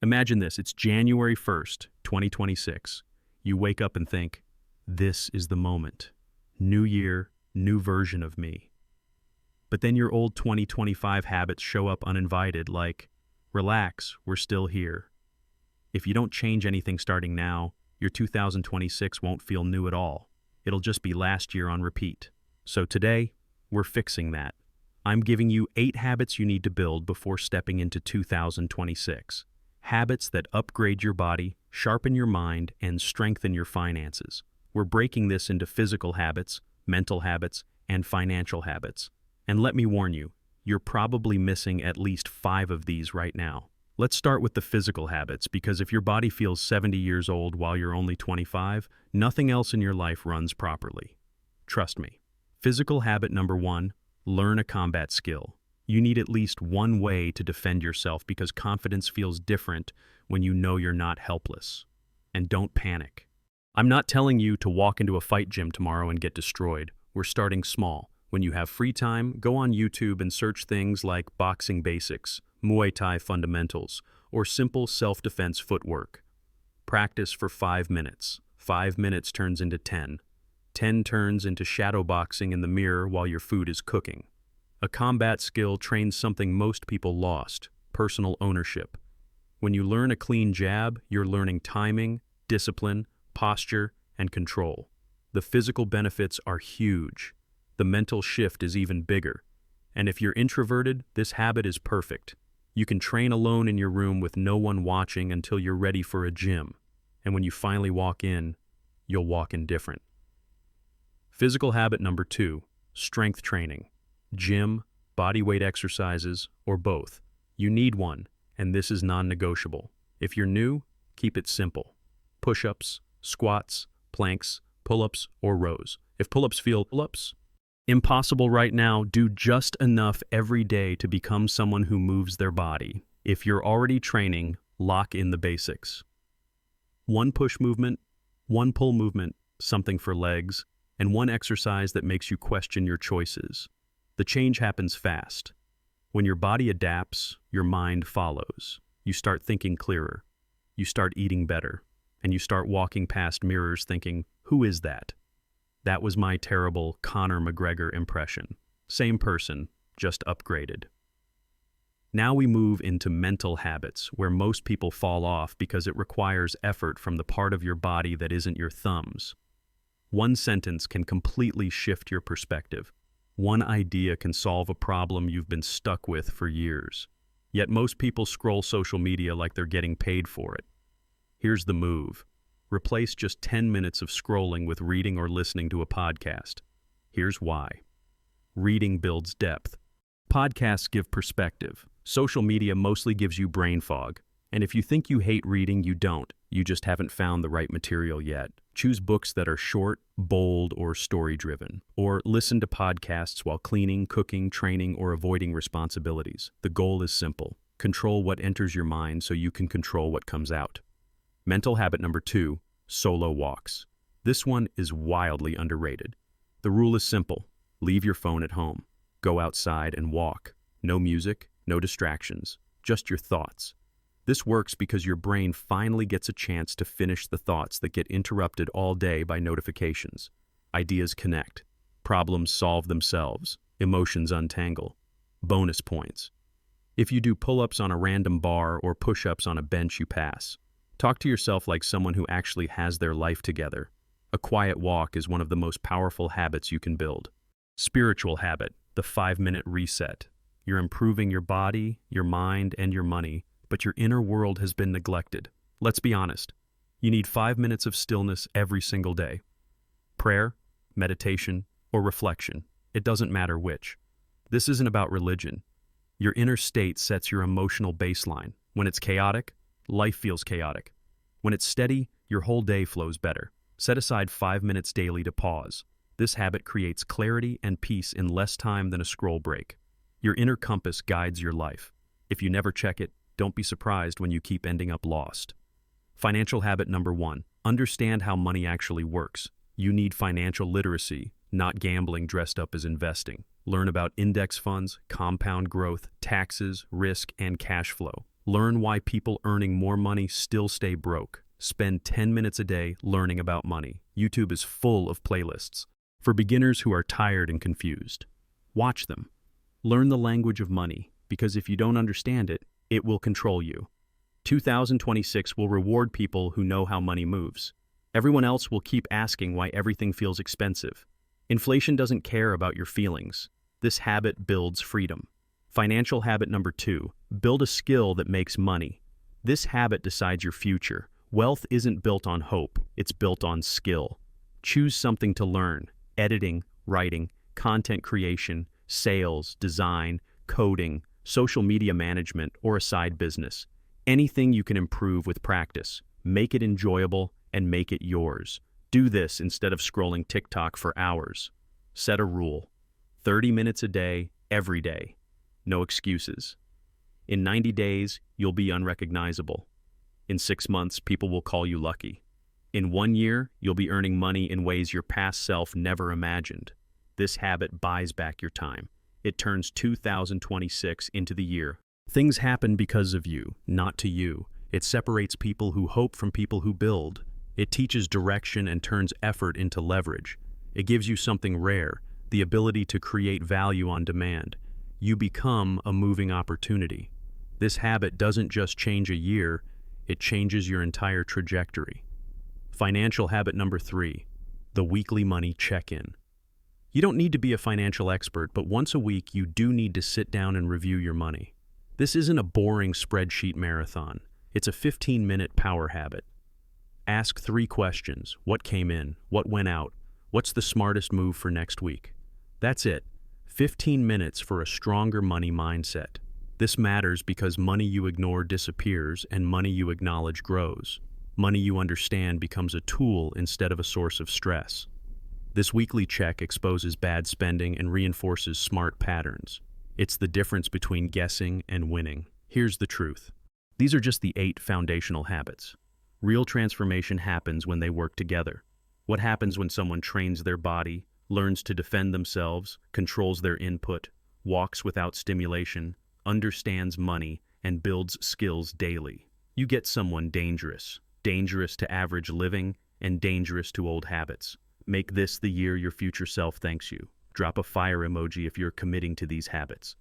Imagine this, it's January 1st, 2026. You wake up and think, this is the moment. New year, new version of me. But then your old 2025 habits show up uninvited, like, relax, we're still here. If you don't change anything starting now, your 2026 won't feel new at all. It'll just be last year on repeat. So today, we're fixing that. I'm giving you 8 habits you need to build before stepping into 2026. Habits that upgrade your body, sharpen your mind, and strengthen your finances. We're breaking this into physical habits, mental habits, and financial habits. And let me warn you, you're probably missing at least 5 of these right now. Let's start with the physical habits, because if your body feels 70 years old while you're only 25, nothing else in your life runs properly. Trust me. Physical habit number 1, learn a combat skill. You need at least one way to defend yourself because confidence feels different when you know you're not helpless. And don't panic. I'm not telling you to walk into a fight gym tomorrow and get destroyed. We're starting small. When you have free time, go on YouTube and search things like boxing basics, Muay Thai fundamentals, or simple self-defense footwork. Practice for 5 minutes. 5 minutes turns into 10. 10 turns into shadow boxing in the mirror while your food is cooking. A combat skill trains something most people lost: personal ownership. When you learn a clean jab, you're learning timing, discipline, posture, and control. The physical benefits are huge. The mental shift is even bigger. And if you're introverted, this habit is perfect. You can train alone in your room with no one watching until you're ready for a gym. And when you finally walk in, you'll walk in different. Physical habit number 2, strength training. Gym, body weight exercises, or both. You need one, and this is non-negotiable. If you're new, keep it simple. Push-ups, squats, planks, pull-ups, or rows. If pull-ups feel pull-ups impossible right now, do just enough every day to become someone who moves their body. If you're already training, lock in the basics. 1 push movement, 1 pull movement, something for legs, and 1 exercise that makes you question your choices. The change happens fast. When your body adapts, your mind follows. You start thinking clearer. You start eating better. And you start walking past mirrors thinking, who is that? That was my terrible Conor McGregor impression. Same person, just upgraded. Now we move into mental habits, where most people fall off because it requires effort from the part of your body that isn't your thumbs. 1 sentence can completely shift your perspective. 1 idea can solve a problem you've been stuck with for years. Yet most people scroll social media like they're getting paid for it. Here's the move. Replace just 10 minutes of scrolling with reading or listening to a podcast. Here's why. Reading builds depth. Podcasts give perspective. Social media mostly gives you brain fog. And if you think you hate reading, you don't. You just haven't found the right material yet. Choose books that are short, bold, or story-driven. Or listen to podcasts while cleaning, cooking, training, or avoiding responsibilities. The goal is simple. Control what enters your mind so you can control what comes out. Mental habit number 2, solo walks. This one is wildly underrated. The rule is simple. Leave your phone at home. Go outside and walk. No music, no distractions, just your thoughts. This works because your brain finally gets a chance to finish the thoughts that get interrupted all day by notifications. Ideas connect. Problems solve themselves. Emotions untangle. Bonus points. If you do pull-ups on a random bar or push-ups on a bench, you pass. Talk to yourself like someone who actually has their life together. A quiet walk is one of the most powerful habits you can build. Spiritual habit, the 5-minute reset. You're improving your body, your mind, and your money, but your inner world has been neglected. Let's be honest. You need 5 minutes of stillness every single day. Prayer, meditation, or reflection. It doesn't matter which. This isn't about religion. Your inner state sets your emotional baseline. When it's chaotic, life feels chaotic. When it's steady, your whole day flows better. Set aside 5 minutes daily to pause. This habit creates clarity and peace in less time than a scroll break. Your inner compass guides your life. If you never check it, don't be surprised when you keep ending up lost. Financial habit number 1, understand how money actually works. You need financial literacy, not gambling dressed up as investing. Learn about index funds, compound growth, taxes, risk, and cash flow. Learn why people earning more money still stay broke. Spend 10 minutes a day learning about money. YouTube is full of playlists for beginners who are tired and confused. Watch them. Learn the language of money, because if you don't understand it, it will control you. 2026 will reward people who know how money moves. Everyone else will keep asking why everything feels expensive. Inflation doesn't care about your feelings. This habit builds freedom. Financial habit number 2, build a skill that makes money. This habit decides your future. Wealth isn't built on hope, it's built on skill. Choose something to learn: editing, writing, content creation, sales, design, coding, social media management, or a side business. Anything you can improve with practice. Make it enjoyable and make it yours. Do this instead of scrolling TikTok for hours. Set a rule: 30 minutes a day, every day. No excuses. In 90 days, you'll be unrecognizable. In 6 months, people will call you lucky. In 1 year, you'll be earning money in ways your past self never imagined. This habit buys back your time. It turns 2026 into the year. Things happen because of you, not to you. It separates people who hope from people who build. It teaches direction and turns effort into leverage. It gives you something rare, the ability to create value on demand. You become a moving opportunity. This habit doesn't just change a year, it changes your entire trajectory. Financial habit number 3, the weekly money check-in. You don't need to be a financial expert, but once a week you do need to sit down and review your money. This isn't a boring spreadsheet marathon. It's a 15-minute power habit. Ask 3 questions. What came in? What went out? What's the smartest move for next week? That's it. 15 minutes for a stronger money mindset. This matters because money you ignore disappears and money you acknowledge grows. Money you understand becomes a tool instead of a source of stress. This weekly check exposes bad spending and reinforces smart patterns. It's the difference between guessing and winning. Here's the truth. These are just the 8 foundational habits. Real transformation happens when they work together. What happens when someone trains their body, learns to defend themselves, controls their input, walks without stimulation, understands money, and builds skills daily? You get someone dangerous. Dangerous to average living and dangerous to old habits. Make this the year your future self thanks you. Drop a fire emoji if you're committing to these habits.